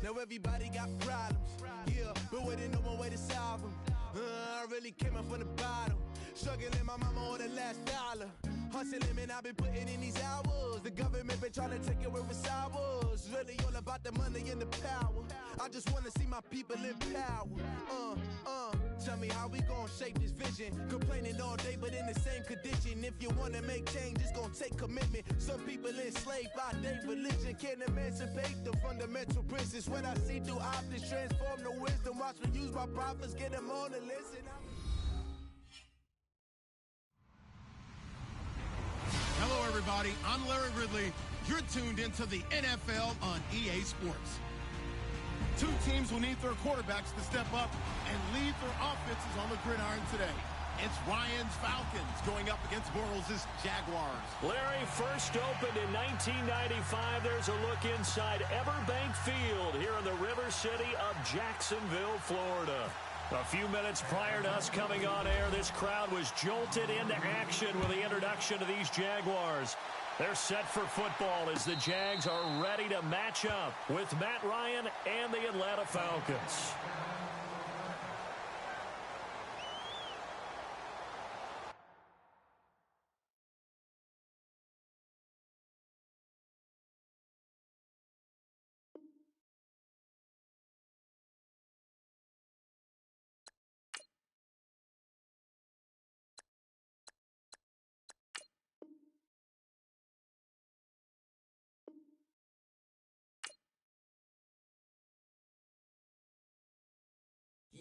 Now everybody got problems, yeah, but waiting no more way to solve them. I really came up from the bottom, struggling my mama on the last dollar. Hustling, man, I've been putting in these hours. The government been trying to take away what I was. Really all about the money and the power. I just want to see my people in power. Tell me how we gon' shape this vision. Complaining all day, but in the same condition. If you wanna make change, it's gon' take commitment. Some people enslaved by their religion can't emancipate the fundamental principles. What I see through optics transform the wisdom. Watch me use my prophets, get them on the listen. Hello, everybody. I'm Larry Ridley. You're tuned into the NFL on EA Sports. Two teams will need their quarterbacks to step up and lead their offenses on the gridiron today. It's Ryan's Falcons going up against Bortles' Jaguars. Larry, first opened in 1995. There's a look inside Everbank Field here in the River City of Jacksonville, Florida. A few minutes prior to us coming on air, this crowd was jolted into action with the introduction of these Jaguars. They're set for football as the Jags are ready to match up with Matt Ryan and the Atlanta Falcons.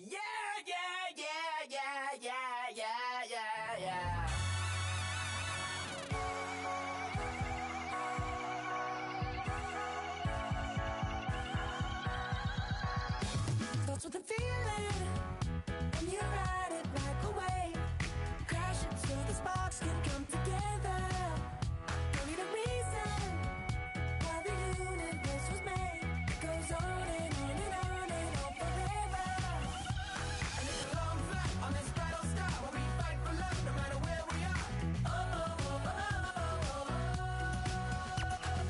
Yeah. Starts with a feeling, and you ride it right away. Crashing so the sparks can come together. Don't need a reason why the universe was made. It goes on and on and on and on forever. And it's a long flight on this battle star where we fight for love no matter where we are.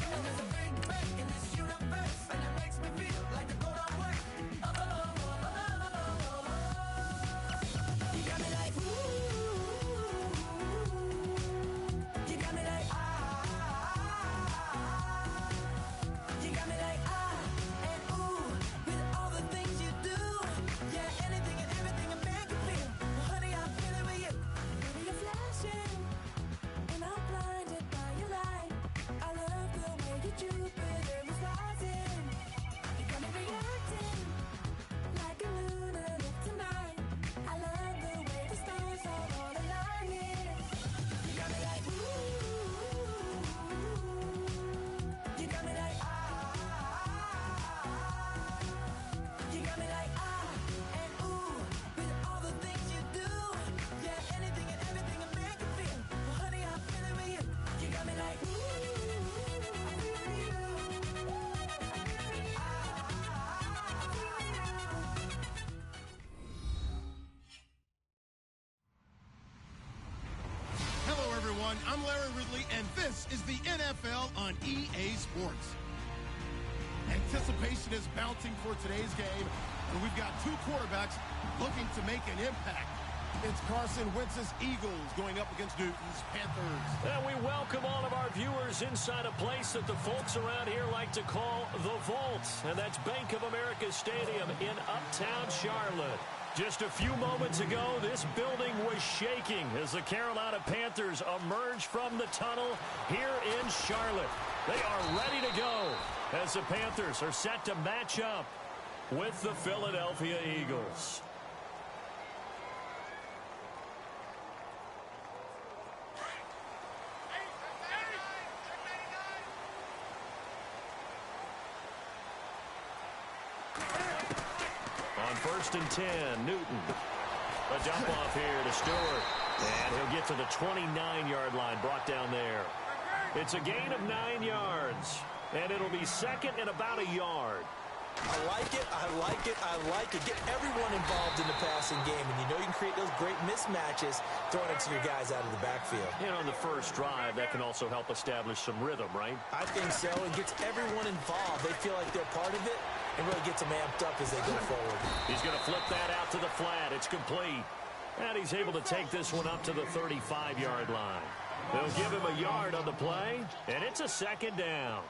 And there's a big break in this universe, and it makes me feel like the go don't work. You got me like, ooh. You got me like, ah. You got me like, ah, and ooh. With all the things you do. Yeah, anything and everything a man can feel. Well, honey, I'm feeling with you. Baby, you're flashing, and I'm blinded by your light. I love the way you Jupiter is rising. You got me reacting like a lunatic tonight. I love the way the stars are all aligning. You got me like, ooh. You got me like, ah. You got me like, ah, and ooh. With all the things you do. Yeah, anything and everything a man can feel. Well, honey, I'm feeling with you. You got me like, ooh. Hello, everyone. I'm Larry Ridley, and this is the NFL on EA Sports. Anticipation is mounting for today's game, and we've got two quarterbacks looking to make an impact. It's Carson Wentz's Eagles going up against Newton's Panthers. And we welcome all of our viewers inside a place that the folks around here like to call the Vault, and that's Bank of America Stadium in Uptown Charlotte. Just a few moments ago, this building was shaking as the Carolina Panthers emerged from the tunnel here in Charlotte. They are ready to go as the Panthers are set to match up with the Philadelphia Eagles. On 1st and 10, Newton. A dump off here to Stewart. And he'll get to the 29-yard line, brought down there. It's a gain of 9 yards. And it'll be second and about a yard. I like it, I like it, I like it. Get everyone involved in the passing game, and you know you can create those great mismatches throwing it to your guys out of the backfield. And on the first drive, that can also help establish some rhythm, right? I think so. It gets everyone involved. They feel like they're part of it, and really gets them amped up as they go forward. He's going to flip that out to the flat. It's complete. And he's able to take this one up to the 35-yard line. They'll give him a yard on the play, and it's a second down.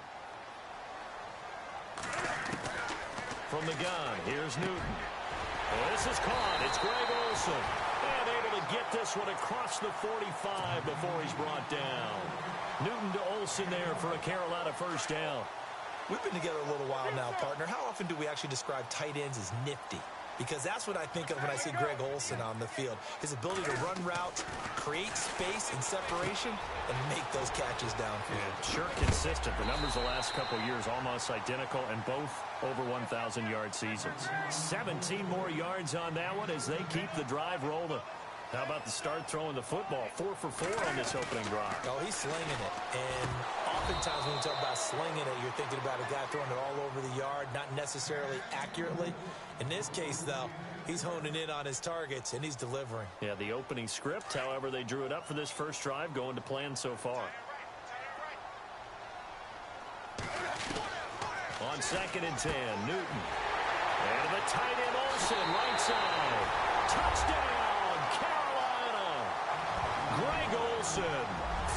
From the gun, here's Newton. Well, this is caught. It's Greg Olsen. And able to get this one across the 45 before he's brought down. Newton to Olsen there for a Carolina first down. We've been together a little while now, partner. How often do we actually describe tight ends as nifty? Because that's what I think of when I see Greg Olsen on the field. His ability to run routes, create space and separation, and make those catches downfield. Yeah, sure consistent. The numbers the last couple years almost identical, and both over 1,000-yard seasons. 17 more yards on that one as they keep the drive rolling. How about the start throwing the football? 4 for 4 on this opening drive. Oh, he's slinging it. And oftentimes when you talk about slinging it, you're thinking about a guy throwing it all over the yard, not necessarily accurately. In this case, though, he's honing in on his targets, and he's delivering. Yeah, the opening script, however they drew it up for this first drive, going to plan so far. On 2nd and 10, Newton. And the tight end Olsen, right side. Touchdown, Carolina. Greg Olsen,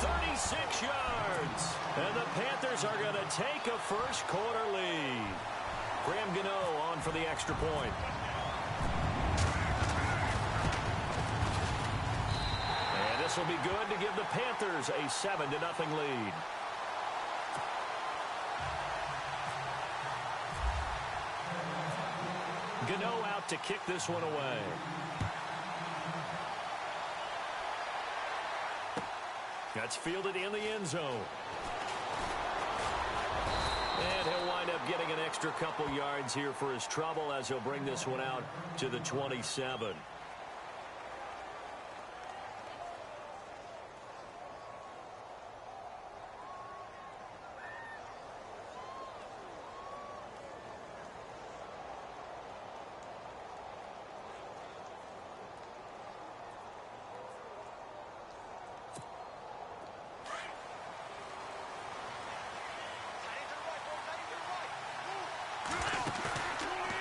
36 yards. And the Panthers are going to take a first quarter lead. Graham Gano on for the extra point. And this will be good to give the Panthers a 7-0 lead. Gano out to kick this one away. That's fielded in the end zone. And he'll wind up getting an extra couple yards here for his trouble as he'll bring this one out to the 27.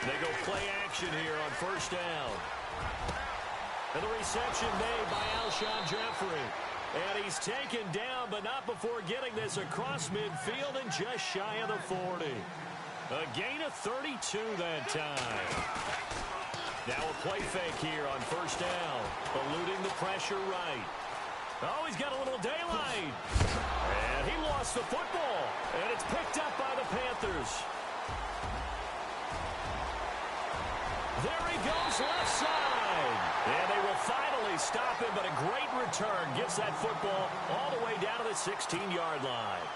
They go play action here on first down. And the reception made by Alshon Jeffrey. And he's taken down, but not before getting this across midfield and just shy of the 40. A gain of 32 that time. Now a play fake here on first down. Eluding the pressure right. Oh, he's got a little daylight. And he lost the football. And it's picked up by the Panthers. There he goes left side. And they will finally stop him, but a great return gets that football all the way down to the 16-yard line.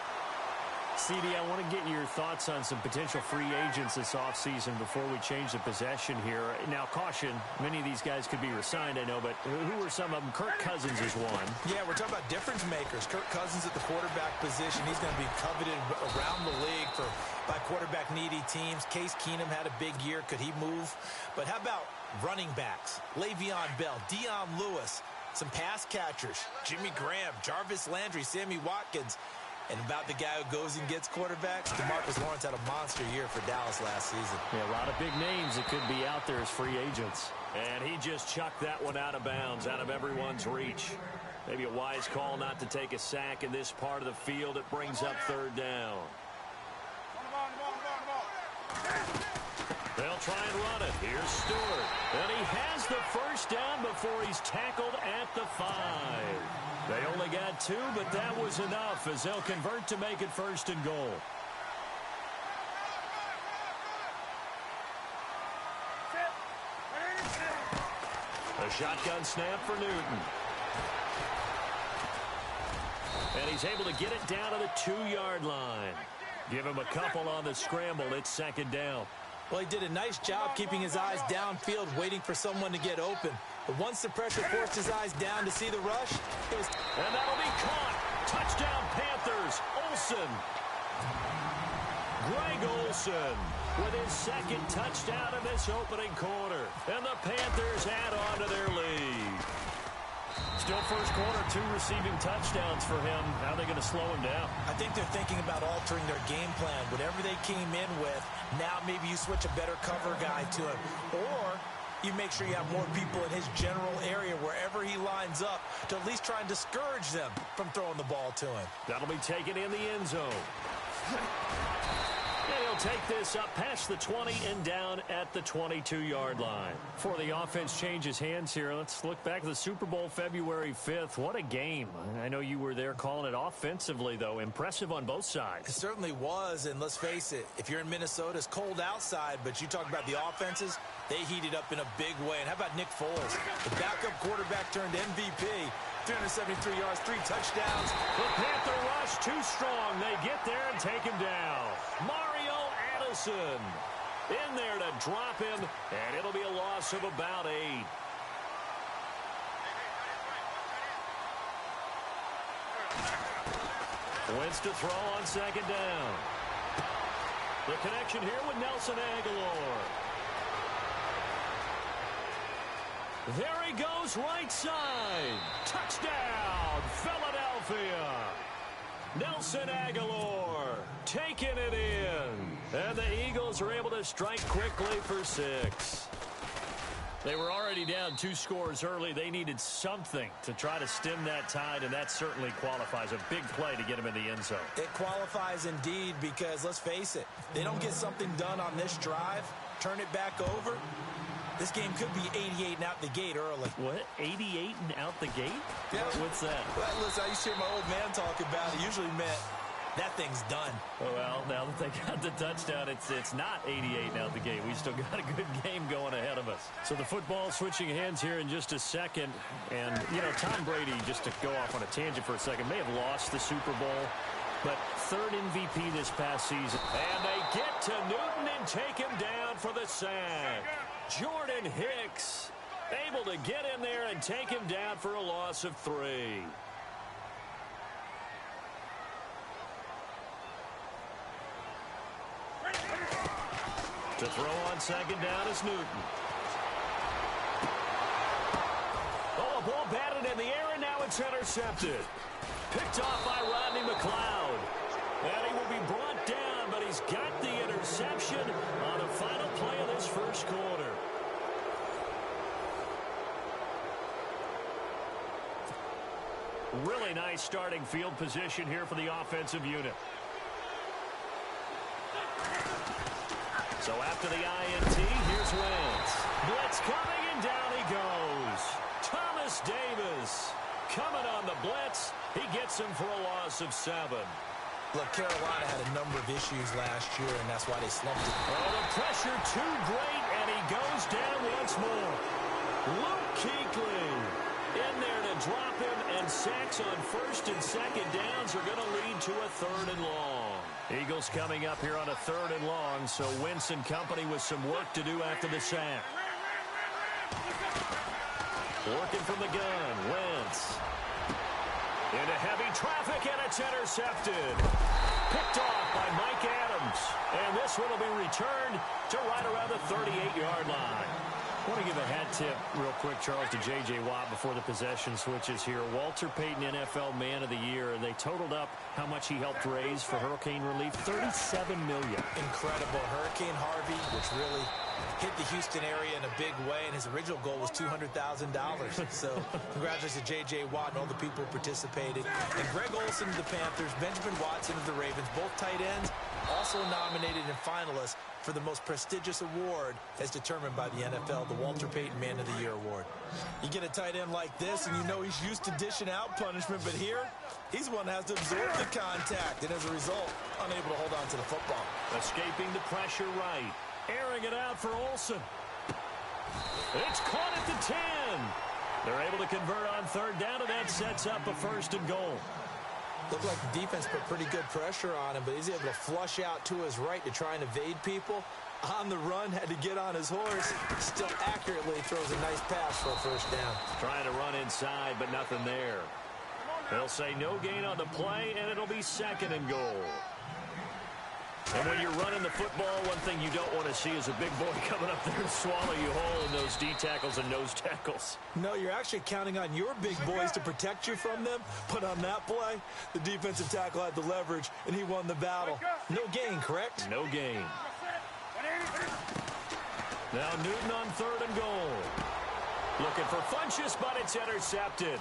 CD, I want to get your thoughts on some potential free agents this offseason before we change the possession here. Now, caution, many of these guys could be resigned, I know, but who are some of them? Kirk Cousins is one. Yeah, we're talking about difference makers. Kirk Cousins at the quarterback position. He's going to be coveted around the league by quarterback-needy teams. Case Keenum had a big year. Could he move? But how about running backs? Le'Veon Bell, Dion Lewis, some pass catchers, Jimmy Graham, Jarvis Landry, Sammy Watkins. And about the guy who goes and gets quarterbacks, DeMarcus Lawrence had a monster year for Dallas last season. Yeah, a lot of big names that could be out there as free agents. And he just chucked that one out of bounds, out of everyone's reach. Maybe a wise call not to take a sack in this part of the field. It brings up third down. They'll try and run it. Here's Stewart. And he has the first down before he's tackled at the 5. They only got 2, but that was enough as they'll convert to make it first and goal. A shotgun snap for Newton. And he's able to get it down to the 2-yard line. Give him a couple on the scramble. It's second down. Well, he did a nice job keeping his eyes downfield, waiting for someone to get open. But once the pressure forced his eyes down to see the rush, it was... And that'll be caught. Touchdown, Panthers. Olsen. Greg Olsen with his second touchdown in this opening quarter. And the Panthers add on to their lead. Still first quarter, 2 receiving touchdowns for him. How are they going to slow him down? I think they're thinking about altering their game plan. Whatever they came in with, now maybe you switch a better cover guy to him. Or you make sure you have more people in his general area wherever he lines up to at least try and discourage them from throwing the ball to him. That'll be taken in the end zone. And he'll take this up past the 20 and down at the 22-yard line. Before the offense changes hands here, let's look back at the Super Bowl February 5th. What a game. I know you were there calling it offensively, though. Impressive on both sides. It certainly was, and let's face it, if you're in Minnesota, it's cold outside, but you talk about the offenses, they heated up in a big way. And how about Nick Foles? The backup quarterback turned MVP. 373 yards, 3 touchdowns. The Panther rush too strong. They get there and take him down. Mario Addison in there to drop him, and it'll be a loss of about 8. Wentz to throw on second down. The connection here with Nelson Aguilar. There he goes, right side. Touchdown, Philadelphia. Nelson Aguilar taking it in. And the Eagles are able to strike quickly for 6. They were already down 2 scores early. They needed something to try to stem that tide, and that certainly qualifies. A big play to get him in the end zone. It qualifies indeed because, let's face it, they don't get something done on this drive, turn it back over, this game could be 88 and out the gate early. What? 88 and out the gate? Yeah. What's that? Well, listen, I used to hear my old man talk about it. Usually meant that thing's done. Well, now that they got the touchdown, it's not 88 and out the gate. We still got a good game going ahead of us. So the football switching hands here in just a second. And, you know, Tom Brady, just to go off on a tangent for a second, may have lost the Super Bowl, but 3rd MVP this past season. And they get to Newton and take him down for the sack. Jordan Hicks able to get in there and take him down for a loss of 3. To throw on second down is Newton. Oh, a ball batted in the air, and now it's intercepted. Picked off by Rodney McLeod. And he will be brought down, but he's got the interception on the final play of this first quarter. Really nice starting field position here for the offensive unit. So after the INT, here's Wentz. Blitz coming, and down he goes. Thomas Davis coming on the blitz. He gets him for a loss of 7. Look, Carolina had a number of issues last year, and that's why they slumped it. Oh, the pressure too great, and he goes down once more. Luke Kuechly in there to drop him, and sacks on 1st and 2nd downs are going to lead to a 3rd and long. Eagles coming up here on a 3rd and long, so Wentz and company with some work to do after the sack. Working from the gun, Wentz. Into heavy traffic, and it's intercepted. Picked off by Mike Adams. And this one will be returned to right around the 38-yard line. I want to give a hat tip real quick, Charles, to J.J. Watt before the possession switches here. Walter Payton, NFL Man of the Year, and they totaled up how much he helped raise for hurricane relief, $37 million. Incredible. Hurricane Harvey, which really hit the Houston area in a big way, and his original goal was $200,000. So congratulations to J.J. Watt and all the people who participated. And Greg Olsen of the Panthers, Benjamin Watson of the Ravens, both tight ends, also nominated and finalists for the most prestigious award as determined by the NFL, the Walter Payton Man of the Year Award. You get a tight end like this, and you know he's used to dishing out punishment, but here, he's one that has to absorb the contact, and as a result, unable to hold on to the football. Escaping the pressure right. Airing it out for Olsen. It's caught at the 10. They're able to convert on 3rd down, and that sets up a 1st and goal. Looked like the defense put pretty good pressure on him, but he's able to flush out to his right to try and evade people. On the run, had to get on his horse. Still accurately throws a nice pass for a 1st down. Trying to run inside, but nothing there. They'll say no gain on the play, and it'll be 2nd and goal. And when you're running the football, one thing you don't want to see is a big boy coming up there and swallow you whole in those D tackles and nose tackles. No, you're actually counting on your big boys to protect you from them. But on that play, the defensive tackle had the leverage, and he won the battle. No gain, correct? No gain. Now Newton on 3rd and goal. Looking for Funchess, but it's intercepted.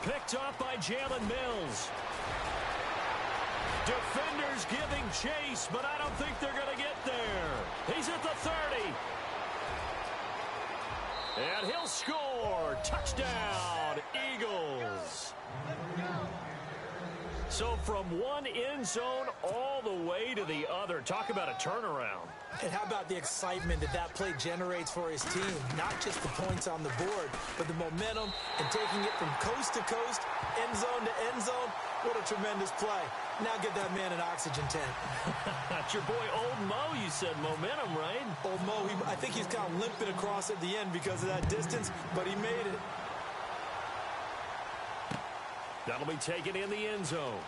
Picked off by Jalen Mills. Defenders giving chase, but I don't think they're going to get there. He's at the 30. And he'll score. Touchdown, Eagles. So from one end zone all the way to the other. Talk about a turnaround. And how about the excitement that play generates for his team? Not just the points on the board, but the momentum and taking it from coast to coast, end zone to end zone. What a tremendous play. Now get that man an oxygen tank. That's your boy Old Mo, you said. Momentum, right? Old Mo, I think he's kind of limping across at the end because of that distance, but he made it. That'll be taken in the end zone.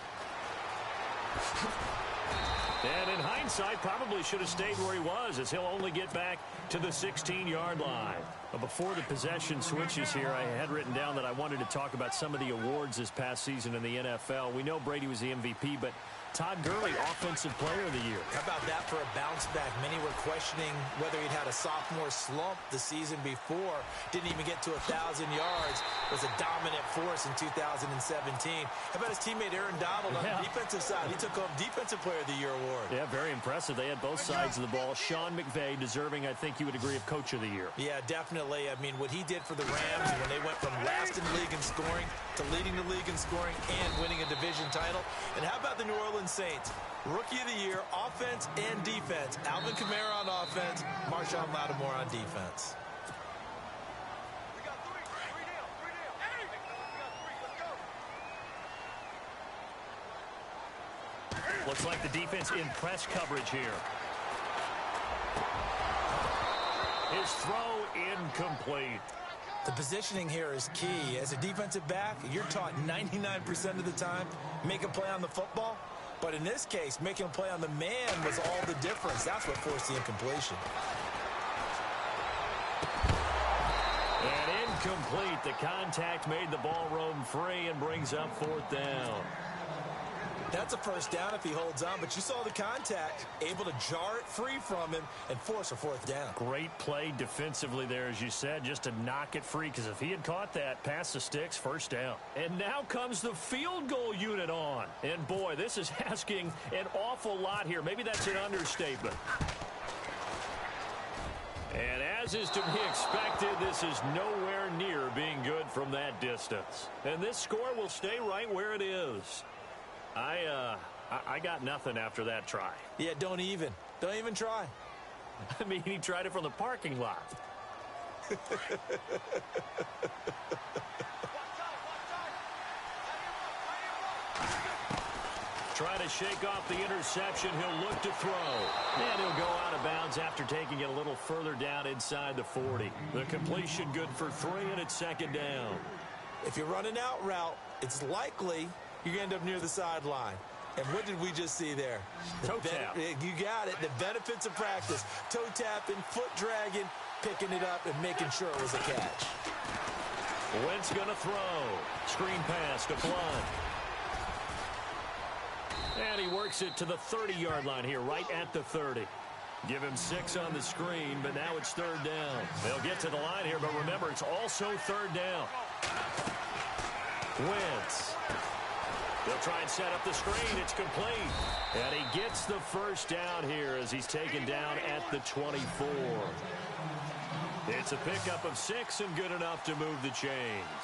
And in hindsight, probably should have stayed where he was, as he'll only get back to the 16-yard line. But before the possession switches here, I had written down that I wanted to talk about some of the awards this past season in the NFL. We know Brady was the MVP, but Todd Gurley, Offensive Player of the Year. How about that for a bounce back? Many were questioning whether he'd had a sophomore slump the season before. Didn't even get to 1,000 yards. Was a dominant force in 2017. How about his teammate Aaron Donald on the defensive side? He took home Defensive Player of the Year award. Yeah, very impressive. They had both sides of the ball. Sean McVay deserving, I think you would agree, of Coach of the Year. Yeah, definitely. I mean, what he did for the Rams when they went from last in the league in scoring to leading the league in scoring and winning a division title. And how about the New Orleans Saints? Rookie of the Year, offense and defense. Alvin Kamara on offense, Marshawn Lattimore on defense. Looks like the defense in press coverage here. His throw incomplete. The positioning here is key. As a defensive back, you're taught 99% of the time, make a play on the football. But in this case, making a play on the man was all the difference. That's what forced the incompletion. And incomplete. The contact made the ball roam free and brings up 4th down. That's a first down if he holds on, but you saw the contact, able to jar it free from him and force a 4th down. Great play defensively there, as you said, just to knock it free, because if he had caught that, past the sticks, 1st down. And now comes the field goal unit on. And boy, this is asking an awful lot here. Maybe that's an understatement. And as is to be expected, this is nowhere near being good from that distance. And this score will stay right where it is. I got nothing after that try. Yeah, don't even try. I mean, he tried it from the parking lot. Try to shake off the interception. He'll look to throw. And he'll go out of bounds after taking it a little further down inside the 40. The completion good for 3, and it's 2nd down. If you're running out route, it's likely you end up near the sideline. And what did we just see there? Toe tap. You got it. The benefits of practice. Toe tapping, foot dragging, picking it up, and making sure it was a catch. Wentz going to throw. Screen pass to Blunt. And he works it to the 30-yard line here, right at the 30. Give him 6 on the screen, but now it's 3rd down. They'll get to the line here, but remember, it's also 3rd down. Wentz. They'll try and set up the screen. It's complete. And he gets the 1st down here as he's taken down at the 24. It's a pickup of 6 and good enough to move the chains.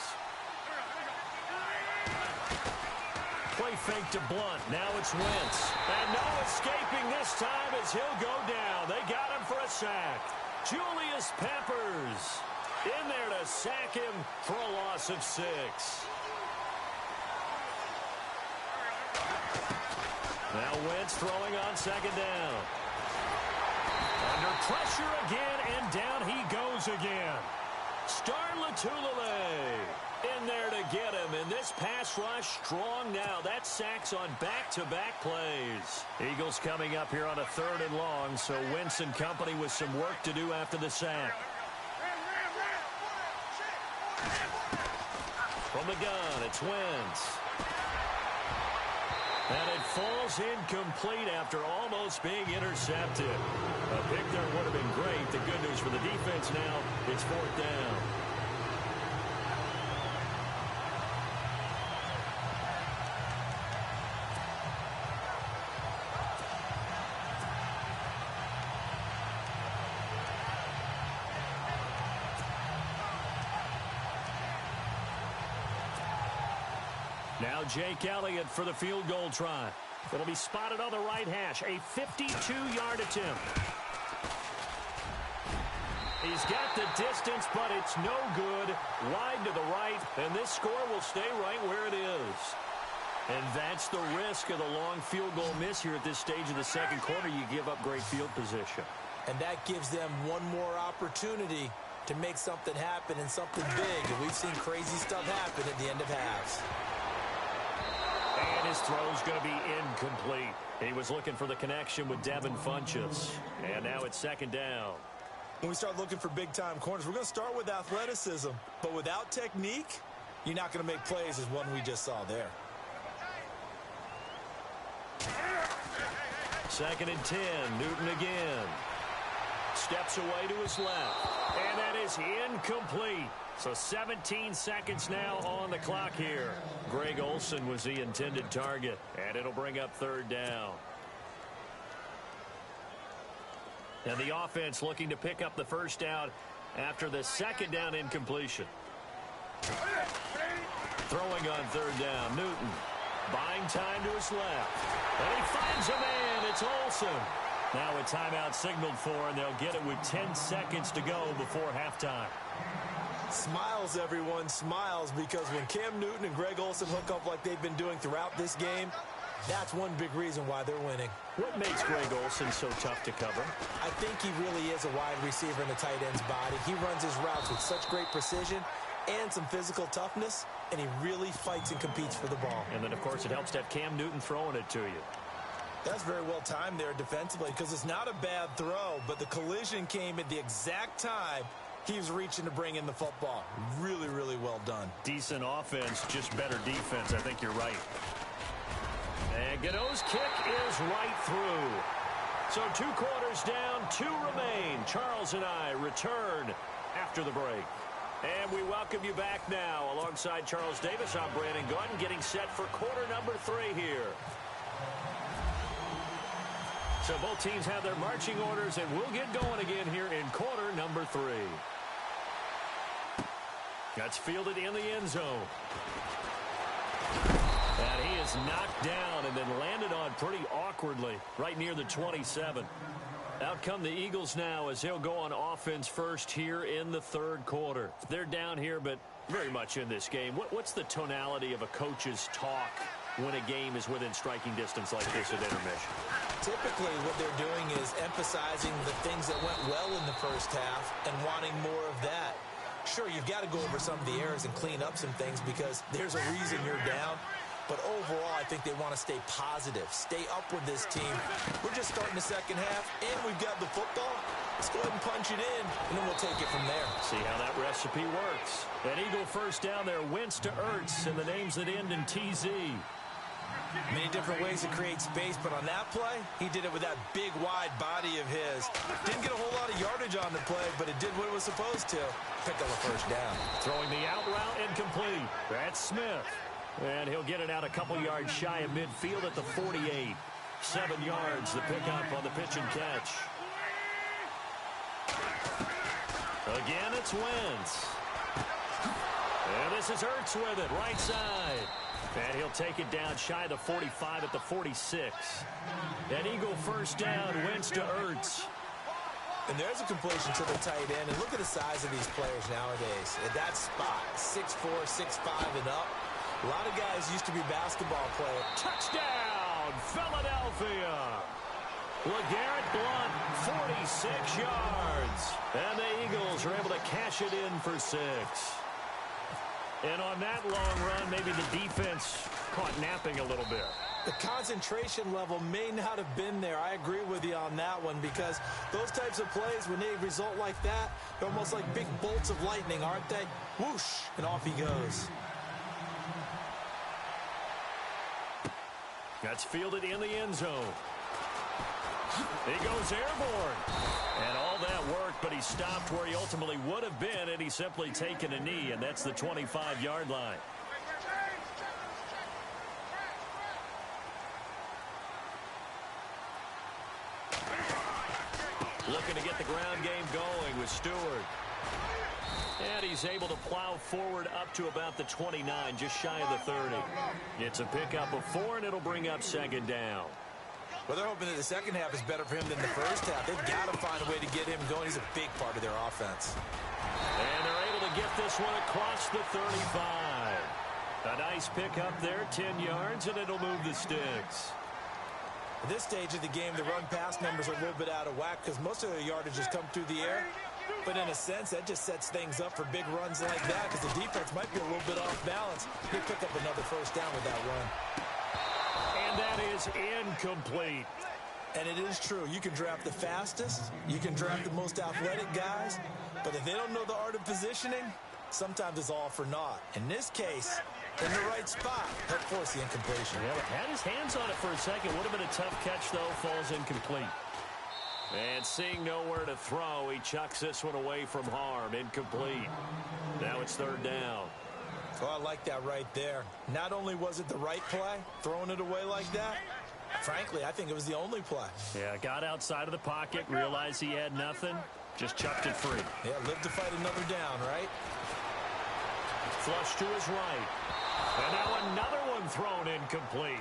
Play fake to Blunt. Now it's Wentz. And no escaping this time as he'll go down. They got him for a sack. Julius Peppers in there to sack him for a loss of 6. Now Wentz throwing on 2nd down. Under pressure again, and down he goes again. Star Lotulelei. In there to get him, and this pass rush strong now. That's sacks on back-to-back plays. Eagles coming up here on a 3rd and long, so Wentz and company with some work to do after the sack. From the gun, it's Wentz. And it falls incomplete after almost being intercepted. A pick there would have been great. The good news for the defense now, it's 4th down. Now Jake Elliott for the field goal try. It'll be spotted on the right hash. A 52-yard attempt. He's got the distance, but it's no good. Wide to the right, and this score will stay right where it is. And that's the risk of the long field goal miss here at this stage of the 2nd quarter. You give up great field position. And that gives them one more opportunity to make something happen and something big. And we've seen crazy stuff happen at the end of halves. And his throw's going to be incomplete. He was looking for the connection with Devin Funchess. And now it's 2nd down. When we start looking for big-time corners, we're going to start with athleticism. But without technique, you're not going to make plays as one we just saw there. 2nd and 10. Newton again. Steps away to his left. And that is incomplete. So 17 seconds now on the clock here. Greg Olsen was the intended target. And it'll bring up 3rd down. And the offense looking to pick up the 1st down after the 2nd down incompletion. Throwing on 3rd down. Newton buying time to his left. And he finds a man. It's Olsen. Now a timeout signaled for, and they'll get it with 10 seconds to go before halftime. Smiles, everyone, smiles, because when Cam Newton and Greg Olsen hook up like they've been doing throughout this game, that's one big reason why they're winning. What makes Greg Olsen so tough to cover? I think he really is a wide receiver in a tight end's body. He runs his routes with such great precision and some physical toughness, and he really fights and competes for the ball. And then, of course, it helps to have Cam Newton throwing it to you. That's very well timed there defensively, because it's not a bad throw, but the collision came at the exact time he was reaching to bring in the football. Really, really well done. Decent offense, just better defense. I think you're right. And Gano's kick is right through. So 2 quarters down, 2 remain. Charles and I return after the break. And we welcome you back now. Alongside Charles Davis, I'm Brandon Gunn, getting set for quarter number 3 here. So both teams have their marching orders, and we'll get going again here in quarter number 3. That's fielded in the end zone. And he is knocked down and then landed on pretty awkwardly right near the 27. Out come the Eagles now as they'll go on offense first here in the 3rd quarter. They're down here, but very much in this game. What's the tonality of a coach's talk when a game is within striking distance like this at intermission? Typically, what they're doing is emphasizing the things that went well in the first half and wanting more of that. Sure, you've got to go over some of the errors and clean up some things because there's a reason you're down. But overall, I think they want to stay positive, stay up with this team. We're just starting the 2nd half, and we've got the football. Let's go ahead and punch it in, and then we'll take it from there. See how that recipe works. An Eagle 1st down there, Wentz to Ertz, and the names that end in TZ. Many different ways to create space, but on that play, he did it with that big, wide body of his. Didn't get a whole lot of yardage on the play, but it did what it was supposed to. Picked up a 1st down. Throwing the out route incomplete. That's Smith. And he'll get it out a couple yards shy of midfield at the 48. 7 yards, the pickup on the pitch and catch. Again, it's Wentz. And this is Ertz with it, right side. And he'll take it down shy of the 45 at the 46. An Eagle 1st down, Wentz to Ertz. And there's a completion to the tight end. And look at the size of these players nowadays. At that spot, 6'4", 6'5", and up. A lot of guys used to be basketball players. Touchdown, Philadelphia. LeGarrette Blount, 46 yards. And the Eagles are able to cash it in for 6. And on that long run, maybe the defense caught napping a little bit. The concentration level may not have been there. I agree with you on that one, because those types of plays, when they result like that, they're almost like big bolts of lightning, aren't they? Whoosh, and off he goes. That's fielded in the end zone. He goes airborne. And all that worked, but he stopped where he ultimately would have been, and he's simply taken a knee, and that's the 25-yard line. Looking to get the ground game going with Stewart. And he's able to plow forward up to about the 29, just shy of the 30. It's a pickup of 4, and it'll bring up second down. Well, they're hoping that the second half is better for him than the first half. They've got to find a way to get him going. He's a big part of their offense. And they're able to get this one across the 35. A nice pickup there, 10 yards, and it'll move the sticks. At this stage of the game, the run-pass numbers are a little bit out of whack because most of their yardage has come through the air. But in a sense, that just sets things up for big runs like that because the defense might be a little bit off balance. He'll pick up another first down with that run. And that is incomplete. And it is true. You can draft the fastest. You can draft the most athletic guys. But if they don't know the art of positioning, sometimes it's all for naught. In this case, in the right spot, help force the incompletion. Yeah, had his hands on it for a second. Would have been a tough catch, though. Falls incomplete. And seeing nowhere to throw, he chucks this one away from harm. Incomplete. Now it's third down. Oh, I like that right there. Not only was it the right play, throwing it away like that, frankly, I think it was the only play. Yeah, got outside of the pocket, realized he had nothing, just chucked it free. Yeah, live to fight another down, right? Flush to his right. And now another one thrown incomplete.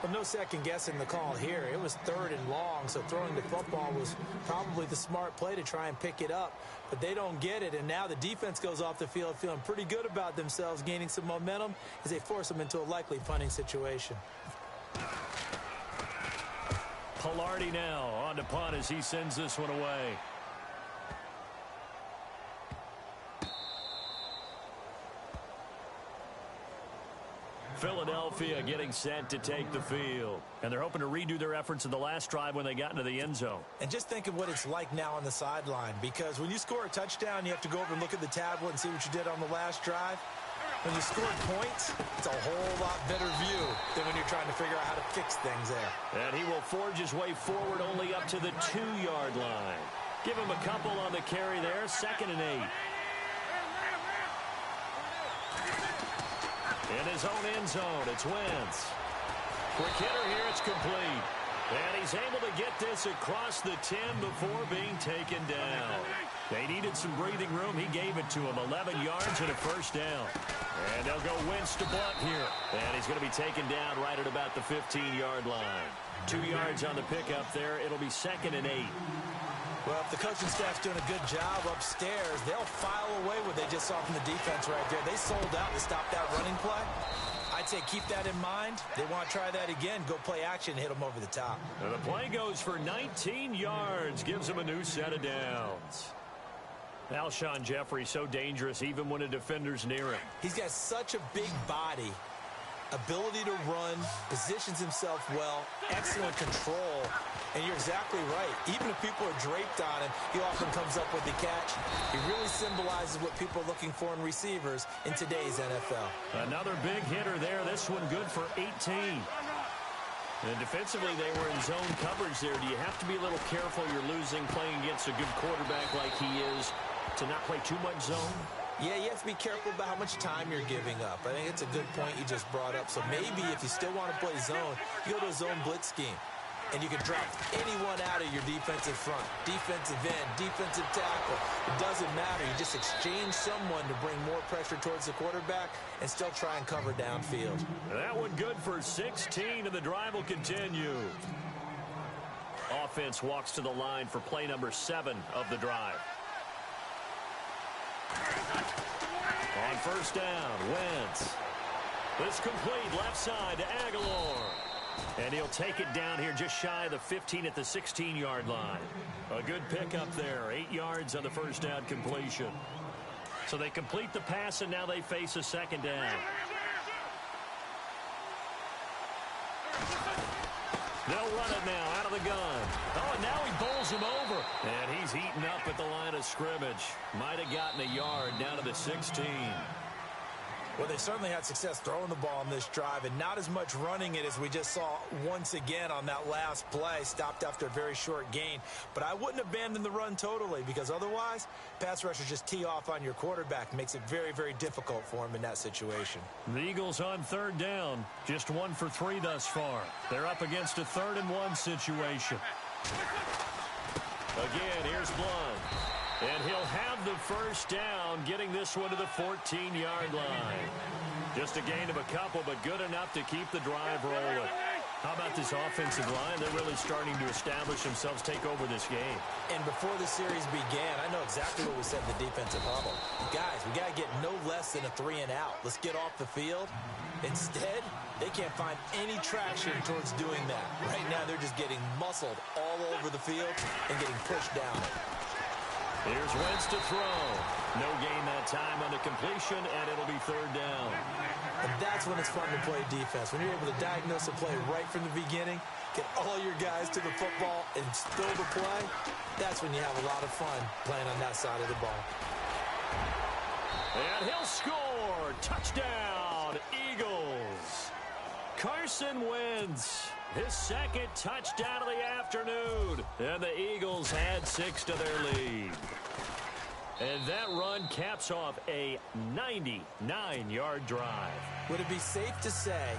Well, no second guessing the call here. It was third and long, so throwing the football was probably the smart play to try and pick it up. But they don't get it, and now the defense goes off the field feeling pretty good about themselves, gaining some momentum as they force them into a likely punting situation. Pilardi now on to punt as he sends this one away. Philadelphia getting set to take the field. And they're hoping to redo their efforts in the last drive when they got into the end zone. And just think of what it's like now on the sideline, because when you score a touchdown, you have to go over and look at the tablet and see what you did on the last drive. When you scored points, it's a whole lot better view than when you're trying to figure out how to fix things there. And he will forge his way forward only up to the 2-yard line. Give him a couple on the carry there, 2nd and 8. In his own end zone, it's Wentz. Quick hitter here, it's complete. And he's able to get this across the 10 before being taken down. They needed some breathing room. He gave it to him. 11 yards and a first down. And they'll go Wentz to Blunt here. And he's going to be taken down right at about the 15-yard line. 2 yards on the pickup there. It'll be 2nd and 8. Well, if the coaching staff's doing a good job upstairs, they'll file away what they just saw from the defense right there. They sold out to stop that running play. I'd say keep that in mind. They want to try that again. Go play action and hit them over the top. And the play goes for 19 yards. Gives them a new set of downs. Alshon Jeffrey so dangerous even when a defender's near him. He's got such a big body, ability to run, positions himself well, excellent control. And you're exactly right. Even if people are draped on him, he often comes up with the catch. He really symbolizes what people are looking for in receivers in today's NFL. Another big hitter there. This one good for 18. And defensively, they were in zone coverage there. Do you have to be a little careful you're losing playing against a good quarterback like he is to not play too much zone? Yeah, you have to be careful about how much time you're giving up. I think it's a good point you just brought up. So maybe if you still want to play zone, you go to a zone blitz scheme. And you can drop anyone out of your defensive front. Defensive end, defensive tackle. It doesn't matter. You just exchange someone to bring more pressure towards the quarterback and still try and cover downfield. That one good for 16, and the drive will continue. Offense walks to the line for play number 7 of the drive. On first down, Wentz. This complete left side to Aguilar. And he'll take it down here just shy of the 15 at the 16-yard line. A good pickup there. 8 yards on the first down completion. So they complete the pass, and now they face a second down. They'll run it now out of the gun. Oh, and now he bowls him over. And he's eaten up at the line of scrimmage. Might have gotten a yard down to the 16. Well, they certainly had success throwing the ball on this drive and not as much running it as we just saw once again on that last play. Stopped after a very short gain. But I wouldn't abandon the run totally because otherwise, pass rushers just tee off on your quarterback. Makes it very, very difficult for him in that situation. The Eagles on third down. Just 1 for 3 thus far. They're up against a 3rd-and-1 situation. Again, here's Blunt. And he'll have the first down, getting this one to the 14-yard line. Just a gain of a couple, but good enough to keep the drive rolling. How about this offensive line? They're really starting to establish themselves, take over this game. And before the series began, I know exactly what we said in the defensive huddle. Guys, we got to get no less than a 3-and-out. Let's get off the field. Instead, they can't find any traction towards doing that. Right now, they're just getting muscled all over the field and getting pushed down. Here's Wentz to throw. No gain that time on the completion, and it'll be 3rd down. And that's when it's fun to play defense. When you're able to diagnose a play right from the beginning, get all your guys to the football and still the play, that's when you have a lot of fun playing on that side of the ball. And he'll score. Touchdown, Eagles. Carson Wentz. His 2nd touchdown of the afternoon. And the Eagles add 6 to their lead. And that run caps off a 99-yard drive. Would it be safe to say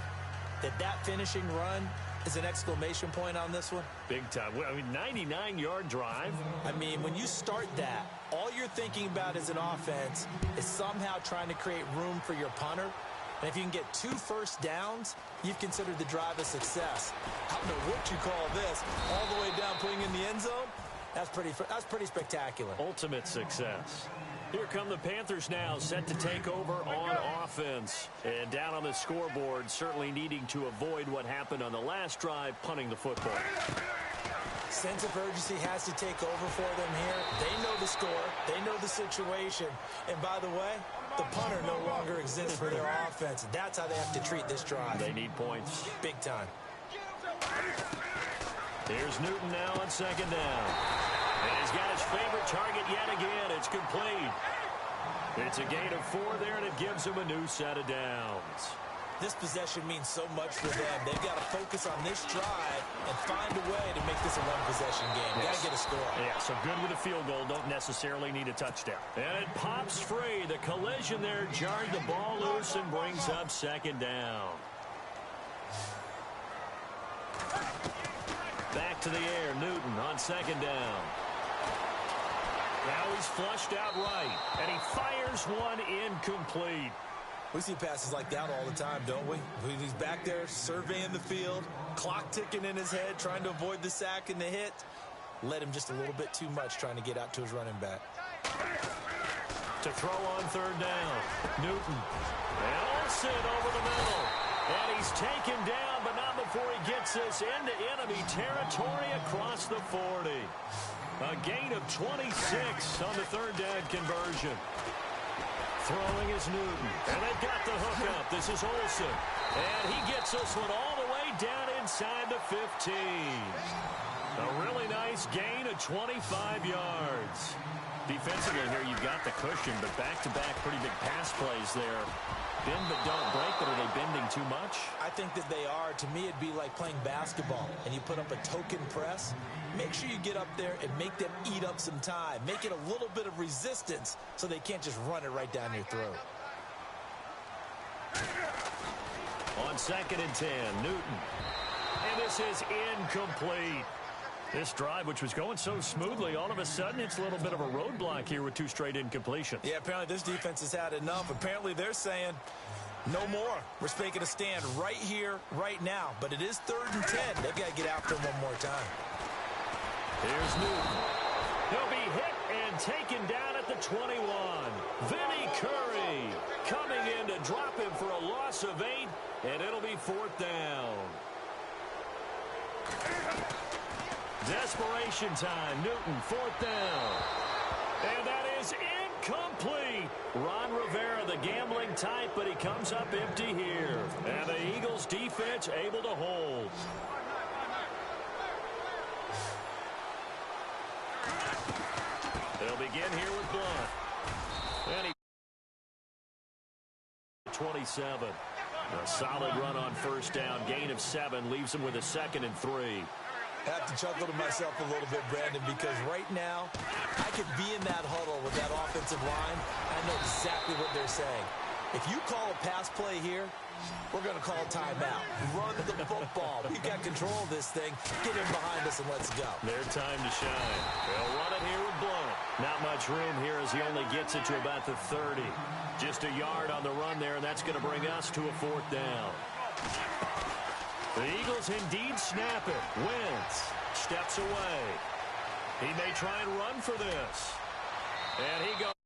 that that finishing run is an exclamation point on this one? Big time. I mean, 99-yard drive. I mean, when you start that, all you're thinking about as an offense is somehow trying to create room for your punter. And if you can get 2 first downs, you've considered the drive a success. I don't know what you call this. All the way down, putting in the end zone. That's pretty spectacular. Ultimate success. Here come the Panthers now, set to take over on offense. And down on the scoreboard, certainly needing to avoid what happened on the last drive, punting the football. Sense of urgency has to take over for them here. They know the score. They know the situation. And by the way, the punter no longer exists for their offense. That's how they have to treat this drive. They need points. Big time. Here's Newton now on 2nd down. And he's got his favorite target yet again. It's complete. It's a gain of 4 there, and it gives him a new set of downs. This possession means so much for them. They've got to focus on this drive and find a way to make this a one-possession game. Got to get a score. Yeah, so good with a field goal. Don't necessarily need a touchdown. And it pops free. The collision there jarred the ball loose and brings up 2nd down. Back to the air. Newton on 2nd down. Now he's flushed out right, and he fires one incomplete. We see passes like that all the time, don't we? He's back there surveying the field, clock ticking in his head, trying to avoid the sack and the hit. Led him just a little bit too much trying to get out to his running back. To throw on 3rd down, Newton. And Olsen over the middle. And he's taken down, but not before he gets this into enemy territory across the 40. A gain of 26 on the 3rd down conversion. Throwing is Newton. And they've got the hook up. This is Olsen. And he gets this one all the way down inside the 15. A really nice gain of 25 yards. Defensively here, you've got the cushion, but back-to-back pretty big pass plays there. Bend but don't break, but are they bending too much? I think that they are. To me, it'd be like playing basketball, and you put up a token press. Make sure you get up there and make them eat up some time. Make it a little bit of resistance so they can't just run it right down your throat. On 2nd and 10, Newton. And this is incomplete. This drive, which was going so smoothly, all of a sudden it's a little bit of a roadblock here with 2 straight incompletions. Yeah, apparently this defense has had enough. Apparently they're saying, no more. We're making a stand right here, right now. But it is 3rd and 10. They've got to get after him one more time. Here's Newton. He'll be hit and taken down at the 21. Vinny Curry coming in to drop him for a loss of 8, and it'll be 4th down. Desperation time. Newton, 4th down. And that is Complete. Ron Rivera, the gambling type, but he comes up empty here. And the Eagles defense able to hold. They'll begin here with Blunt. And he 27. A solid run on first down. Gain of 7 leaves him with a 2nd and 3. I have to chuckle to myself a little bit, Brandon, because right now I could be in that huddle with that offensive line. I know exactly what they're saying. If you call a pass play here, we're going to call timeout. Run the football. We've got control of this thing. Get him behind us and let's go. Their time to shine. They'll run it here with Blunt. Not much room here as he only gets it to about the 30. Just a yard on the run there, and that's going to bring us to a 4th down. The Eagles indeed snap it. Wentz steps away. He may try and run for this. And he goes.